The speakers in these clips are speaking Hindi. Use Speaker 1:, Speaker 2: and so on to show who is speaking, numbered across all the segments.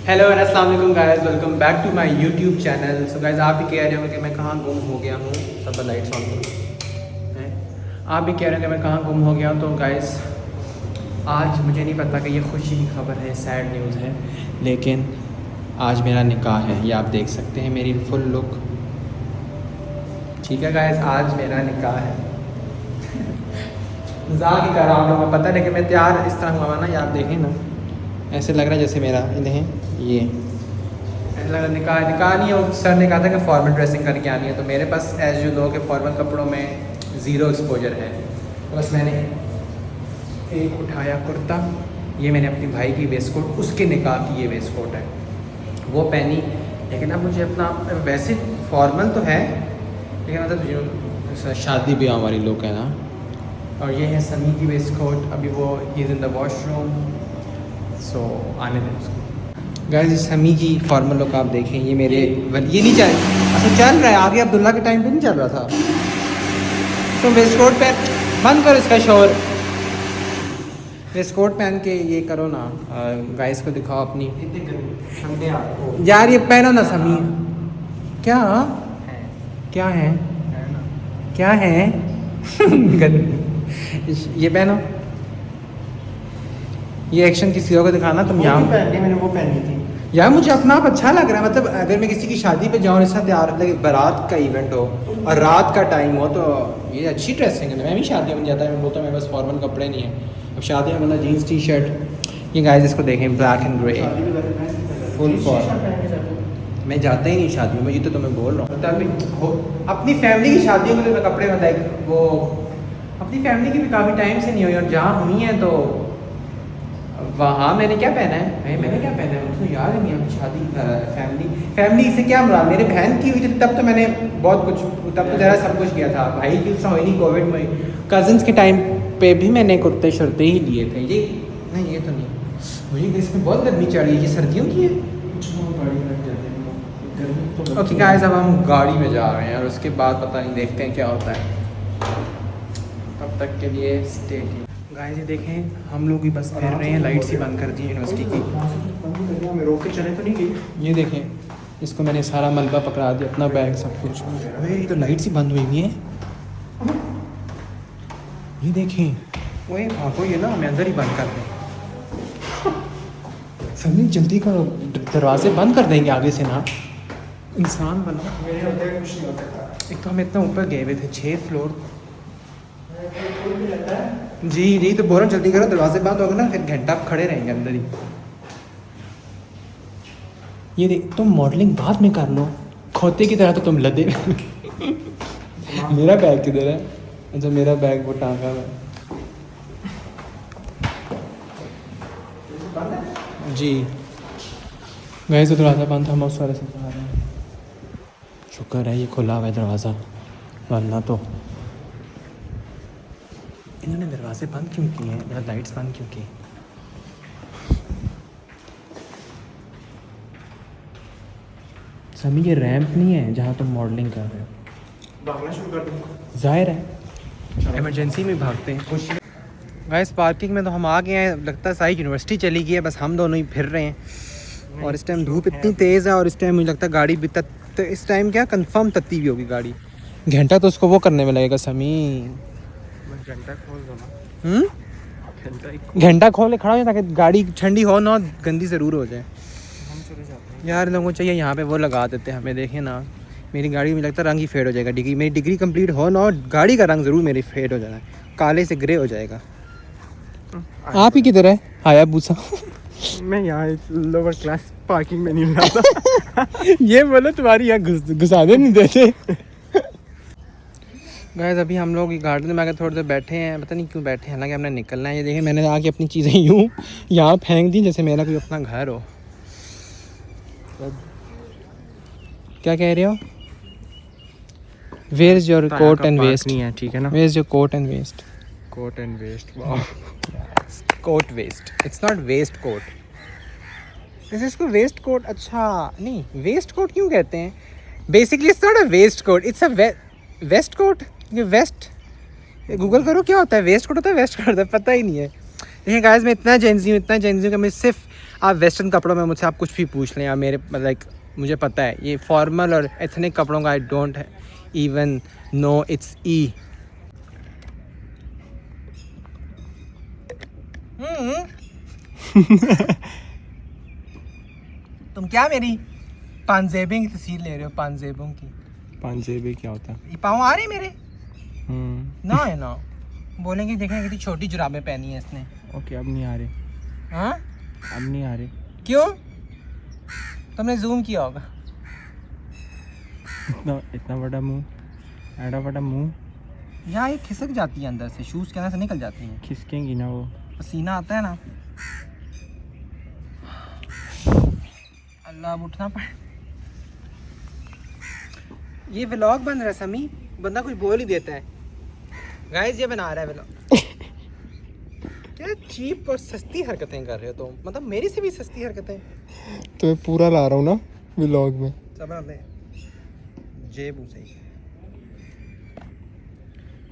Speaker 1: हेलो एंड अस्सलाम वालेकुम guys, welcome back to my YouTube channel. So guys, आप भी कह रहे हो कि मैं कहाँ गुम हो गया हूँ। सब लाइट्स ऑन हैं। आप भी कह रहे हो कि मैं कहाँ गुम हो गया हूँ। तो गाइस, आज मुझे नहीं पता कि ये खुशी की खबर है, सैड न्यूज़ है, लेकिन आज मेरा निकाह है। ये आप देख सकते हैं मेरी फुल लुक। ठीक है गाइस, आज मेरा निकाह है। मजाक ही कर रहा हूँ, आप लोगों को पता है, लेकिन मैं तैयार इस तरह हुआ ना, ये आप देखें ना, ऐसे लग रहा है जैसे मेरा इन्हें ये ऐसा लग रहा। निकाह नहीं है। सर ने कहा था कि फॉर्मल ड्रेसिंग करके आनी है, तो मेरे पास एज यू नो के फॉर्मल कपड़ों में ज़ीरो एक्सपोजर है। तो बस मैंने एक उठाया कुर्ता, ये मैंने अपनी भाई की वेस्ट कोट, उसके निकाह की ये वेस्ट कोट है, वो पहनी। लेकिन अब मुझे अपना वैसे फॉर्मल तो है, लेकिन मतलब जो शादी ब्याह हमारी लोग है ना। और ये है समी की वेस्ट कोट। अभी वो ही is in the washroom, so आने दें उसको। गाइस, समी की फॉर्मल लुक आप देखें। ये मेरे ये नहीं चल, अच्छा चल रहा है, आगे अब्दुल्ला के टाइम पे नहीं चल रहा था। तो वेस्ट कोट पहन, बंद करो इसका शोर। वेस्ट कोट पहन के ये करो ना, गाइस को दिखाओ अपनी। यार ये पहनो ना समी। क्या क्या है क्या है ये पहनो। ये एक्शन किसी और को दिखाना, तुम यहाँ
Speaker 2: मैंने वो पहनी थी
Speaker 1: यार। मुझे अपना आप अच्छा लग रहा है, मतलब अगर मैं किसी की शादी पे जाऊँ, इसका तैयार, मतलब बारात का इवेंट हो और रात का टाइम हो, तो ये अच्छी ड्रेसिंग है। मैं भी शादियों में जाता है, मैं बोलता हूँ मेरे पास फॉर्मल कपड़े नहीं है। अब शादियों में मतलब जीन्स टी शर्ट। ये गाइस इसको देखें, black and grey full form. मैं जाता ही नहीं शादियों में, ये तो तुम्हें बोल रहा हूँ। तब अपनी फैमिली की शादियों में तो मैं कपड़े में लाइक वो अपनी फैमिली की भी काफ़ी टाइम से नहीं हुई, और जहाँ हुई हैं तो वहाँ मैंने क्या पहना है भाई, मैंने क्या पहना है मुझे याद नहीं। अपनी शादी फैमिली से क्या मुराद, मेरे बहन की हुई थी तब तो मैंने बहुत कुछ, तब तो ज़रा सब कुछ किया था। भाई की उसका हुई नहीं, कोविड में। कज़न्स के टाइम पे भी मैंने कुर्ते शुर्ते ही लिए थे। ये नहीं, ये तो नहीं। मुझे इसमें बहुत गर्मी चढ़ रही है, ये सर्दियों की है। ओके गाइस, अब हम गाड़ी में जा रहे हैं और उसके बाद पता नहीं, देखते हैं क्या होता है। तब तक के लिए स्टे ट्यून्ड। गाइस ये देखें, हम लोग भी बस फिर रहे हैं, लाइट्स ही बंद कर दी यूनिवर्सिटी की।
Speaker 2: रोक के चले तो नहीं गई।
Speaker 1: ये देखें, इसको मैंने सारा मलबा पकड़ा दिया, अपना बैग सब कुछ। अरे ये तो लाइट्स ही बंद हुई हुई हैं। ये देखें, वो भागो, ये ना हमें अंदर ही बंद कर दें। सभी जल्दी करो, दरवाजे बंद कर देंगे आगे से ना। इंसान बनो।
Speaker 2: मेरे होते कुछ नहीं हो सकता।
Speaker 1: एक तो हम इतना ऊपर गए हुए थे, 6 फ्लोर। जी जी, तो बोल रहा हूँ जल्दी करो, दरवाजे बंद होगा ना, फिर घंटा आप खड़े रहेंगे अंदर ही। ये देख, तुम मॉडलिंग बाद में कर लो, खोते की तरह तो तुम लदे। मेरा बैग किधर है? अच्छा, मेरा बैग वो टांगा है जी। वैसे तो दरवाज़ा बंद था, हम उस वाले से आ रहे हैं। शुक्र है ये खुला हुआ है दरवाज़ा, वरना तो इन्होंने दरवाजे बंद क्यों किए हैं, मतलब लाइट्स बंद क्यों की? समी ये रैंप नहीं है जहाँ तुम मॉडलिंग कर रहे हो।
Speaker 2: भागना शुरू कर दूँगा।
Speaker 1: जाहिर है इमरजेंसी में भागते हैं कुछ। गाइस पार्किंग में तो हम आ गए हैं, लगता है सारी यूनिवर्सिटी चली गई है, बस हम दोनों ही फिर रहे हैं। और इस टाइम धूप इतनी तेज़ है, और इस टाइम मुझे लगता है गाड़ी भी तो इस टाइम क्या कंफर्म तत्ती भी होगी गाड़ी। घंटा तो उसको वो करने में लगेगा समी।
Speaker 2: घंटा खोल दो ना।
Speaker 1: घंटा खोले खड़ा हो ताकि गाड़ी ठंडी हो ना, गंदी ज़रूर हो जाए।
Speaker 2: हम चले जाते हैं
Speaker 1: यार लोगों को चाहिए यहाँ पे वो लगा देते हमें। देखें ना, मेरी गाड़ी में लगता है रंग ही फेड हो जाएगा। डिग्री मेरी डिग्री कंप्लीट हो ना, और गाड़ी का रंग ज़रूर मेरी फेड हो जाना है, काले से ग्रे हो जाएगा। आप ही किधर है हाया भूसा?
Speaker 2: मैं यहाँ लोअर क्लास पार्किंग में नहीं मिला।
Speaker 1: ये बोलो तुम्हारी यहाँ घुसाने नहीं देते। गाइस अभी हम लोग गार्डन में आकर थोड़ी देर बैठे हैं, पता नहीं क्यों बैठे हैं, हालांकि हमने निकलना है। ये देखिए, मैंने आके अपनी चीज़ें यूँ यहाँ फेंक दी जैसे मेरा कोई अपना घर हो। क्या कह रहे हो? Where is your coat and waist?
Speaker 2: नहीं है, ठीक है ना।
Speaker 1: Where is your coat and waist?
Speaker 2: Coat and waist.
Speaker 1: Coat waist, it's not waistcoat. इस इसको वेस्ट कोट, अच्छा नहीं, वेस्ट कोट क्यों कहते हैं? Basically it's not a waistcoat, it's a waistcoat. ये वेस्ट, गूगल करो क्या होता है वेस्ट कोट, होता है वेस्ट कोट होता है, पता ही नहीं है। देखिए गाइस, मैं इतना जेंजी हूँ कि मैं सिर्फ आप वेस्टर्न कपड़ों में मुझसे आप कुछ भी पूछ लें, या मेरे लाइक मुझे पता है ये फॉर्मल और एथनिक कपड़ों का I don't even know it's uh. तुम क्या मेरी पांजेबों की तस्वीर ले रहे हो? पांजेबों की,
Speaker 2: पांजेबी क्या होता है?
Speaker 1: ये पाँव आ रहे मेरे ना है ना, बोलेंगे देखें कितनी छोटी जुराबें पहनी है इसने।
Speaker 2: ओके, अब नहीं आ रहे।
Speaker 1: हाँ
Speaker 2: अब नहीं आ रहे।
Speaker 1: क्यों? तुमने जूम किया होगा।
Speaker 2: इतना बड़ा मुंह, ऐसा बड़ा मुंह।
Speaker 1: यहाँ ये खिसक जाती है अंदर से, शूज़ के अंदर से निकल जाती हैं।
Speaker 2: खिसकेंगी ना वो,
Speaker 1: पसीना आता है ना। अल्लाह, अब उठना पड़े। ये व्लॉग बन रहा है समी, बंदा कुछ बोल ही देता है। गाइस ये बना रहा है व्लॉग। क्या चीप और सस्ती हरकतें कर रहे हो तुम, मतलब मेरी से भी सस्ती हरकतें।
Speaker 2: तो मैं पूरा ला रहा हूँ ना व्लॉग में।
Speaker 1: सब में जेब से।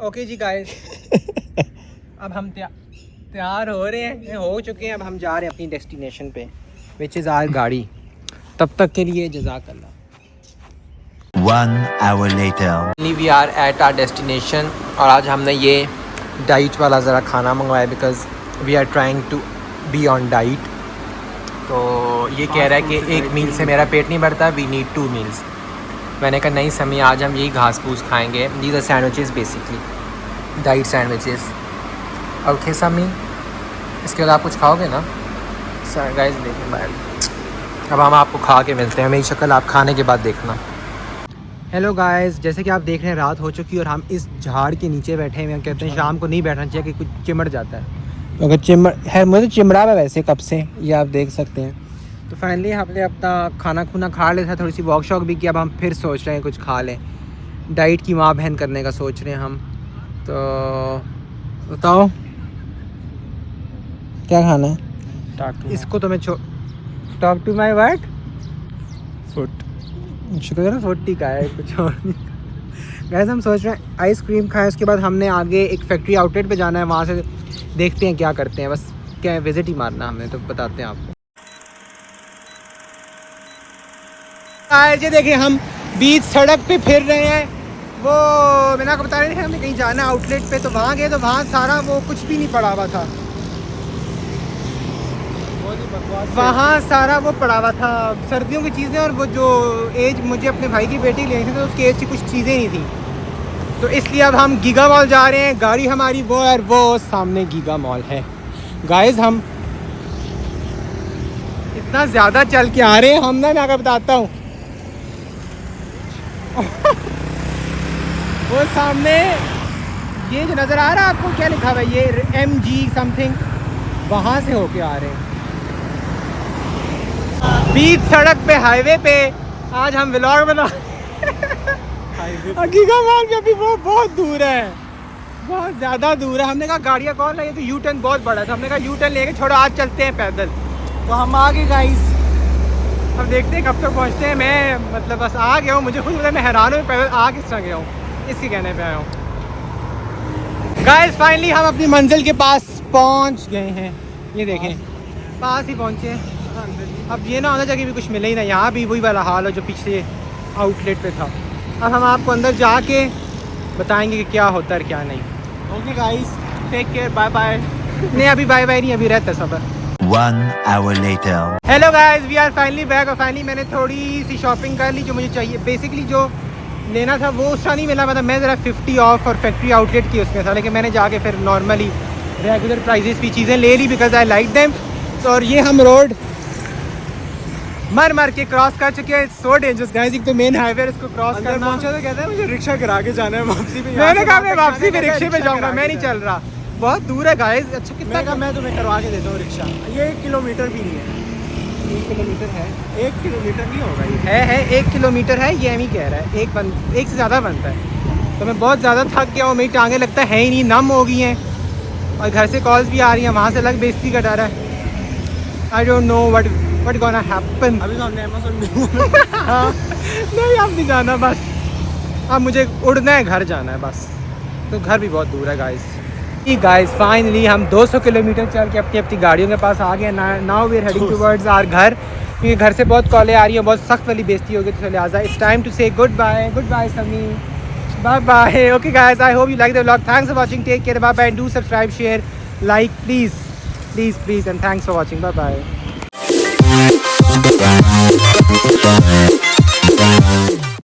Speaker 1: ओके जी गाइस, अब हम तैयार हो रहे हैं, हो चुके हैं। अब हम जा रहे हैं अपनी डेस्टिनेशन पे, विच इज़ आवर गाड़ी। तब तक के लिए जज़ाकल्लाह।
Speaker 3: 1 hour later.
Speaker 1: We are at our destination, और आज हमने ये डाइट वाला ज़रा खाना मंगवाया because we are trying to be on diet. तो ये कह रहा है कि एक मील से मेरा पेट नहीं भरता, वी नीड 2 मील्स। मैंने कहा नहीं समी, आज हम यही घास फूस खाएंगे। These are sandwiches basically, diet sandwiches. Okay Sami, इसके बाद आप कुछ खाओगे ना? सर गाइस देखें बाहर, अब हम आपको खा के मिलते हैं। मेरी शक्ल आप खाने के बाद देखना। हेलो गाइस, जैसे कि आप देख रहे हैं रात हो चुकी है और हम इस झाड़ के नीचे बैठे हैं। कहते हैं शाम को नहीं बैठना चाहिए कि कुछ चिमड़ जाता है। अगर चिमड़ है, मुझे चिमड़ा हुआ वैसे कब से, ये आप देख सकते हैं। तो फाइनली हमने अपना खाना खुना खा लिया था, थोड़ी सी वॉक शॉक भी किया। अब हम फिर सोच रहे हैं कुछ खा लें, डाइट की माँ बहन करने का सोच रहे हैं हम। तो बताओ क्या खाना है? इसको तो मैं talk to my word
Speaker 2: foot
Speaker 1: शुक्र है 40 का है, कुछ और नहीं। गाइस हम सोच रहे हैं आइसक्रीम खाएं, उसके बाद हमने आगे एक फैक्ट्री आउटलेट पे जाना है, वहाँ से देखते हैं क्या करते हैं। बस क्या है, विजिट ही मारना हमने, तो बताते हैं आपको। ये देखिए हम बीच सड़क पे फिर रहे हैं। वो मैंने आपको बता रहे थे हमने कहीं जाना आउटलेट पे, तो वहाँ गए तो वहाँ सारा वो कुछ भी नहीं पड़ा हुआ था। वहाँ सारा वो पड़ा हुआ था सर्दियों की चीज़ें, और वो जो एज मुझे अपने भाई की बेटी लेनी थी तो उसकी एज की कुछ चीज़ें नहीं थी। तो इसलिए अब हम गीगा मॉल जा रहे हैं। गाड़ी हमारी वो है, वो सामने गीगा मॉल है। गाइस हम इतना ज़्यादा चल के आ रहे हैं हम ना, मैं आपको बताता हूँ। वो सामने ये जो नज़र आ रहा है आपको, क्या लिखा हुआ है ये MG समथिंग, वहाँ से होके आ रहे हैं। बीच सड़क पे हाईवे पे आज हम व्लॉग बना। गीगा मॉल भी अभी वो बहुत दूर है, बहुत ज़्यादा दूर है। हमने कहा गाड़ियाँ कौन लगे, तो यू टर्न बहुत बड़ा था। हमने कहा यू टर्न लेके छोड़ो, आज चलते हैं पैदल। तो हम आ गए गाइस, अब देखते हैं कब तक पहुँचते हैं। मैं मतलब बस आ गया हूँ, मुझे खुद मैं हैरान हूँ पैदल आ किस तरह गया हूँ, इसके कहने पे आया हूँ। गाइस फाइनली हम अपनी मंजिल के पास पहुँच गए हैं। ये देखें पास ही पहुँचे। अब ये ना होना चाहिए भी कुछ मिले ही ना, यहाँ भी वही वाला हाल है जो पिछले आउटलेट पे था। अब हम आपको अंदर जाके बताएंगे कि क्या होता है क्या नहीं। Okay guys, take care, bye bye. नहीं अभी बाय बाय नहीं, अभी रहता सबर।
Speaker 3: 1 hour later.
Speaker 1: Hello guys, we are finally back. और फाइनली मैंने थोड़ी सी शॉपिंग कर ली जो मुझे चाहिए। बेसिकली जो लेना था वो उसका नहीं मिला, मतलब मैं ज़रा 50 ऑफ और फैक्ट्री आउटलेट की उसमें था, लेकिन मैंने जाके फिर नॉर्मली रेगुलर प्राइजेस भी चीज़ें ले ली बिकॉज आई लाइक देम। तो और ये हम रोड मर के क्रॉस कर चुके हैं। सो डेंजरस गाइस, एक तो मेन हाईवे इसको क्रॉस करना।
Speaker 2: पहुंचा तो कहता है मुझे रिक्शा करा के जाना है वापसी पे।
Speaker 1: मैंने कहा मैं वापसी पे रिक्शे पे जाऊंगा, मैं नहीं चल रहा, बहुत दूर है गाइस। अच्छा कितना
Speaker 2: का मैं तुम्हें करवा के देता हूँ रिक्शा। ये 1 किलोमीटर भी नहीं है।
Speaker 1: 1 किलोमीटर है?
Speaker 2: 1 किलोमीटर नहीं होगा ये।
Speaker 1: है 1 किलोमीटर है, ये एम ही कह रहा है। एक से ज़्यादा बनता है। तो मैं बहुत ज़्यादा थक गया हूँ, मेरी टांगें लगता है ही नहीं, नम हो गई हैं, और घर से कॉल्स भी आ रही हैं, वहाँ से अलग बेइज्जती का डर है। I don't know what gonna happen.
Speaker 2: अभी तो हमने अमेज़न में
Speaker 1: नहीं अब नहीं जाना, बस अब मुझे उड़ना है, घर जाना है बस। तो घर भी बहुत दूर है गाइस। गाइस फाइनली हम 200 किलोमीटर चल के अपनी अपनी गाड़ियों के पास आ गए। Now we are heading towards our घर, क्योंकि घर से बहुत कॉलें आ रही हैं, बहुत सख्त वाली बेइज्जती होगी, तो लिहाजा it's time to say goodbye Sami, bye bye. Okay guys, I hope you like the vlog, thanks for watching, take care, bye bye, and do subscribe, share, like please and thanks for watching, bye bye.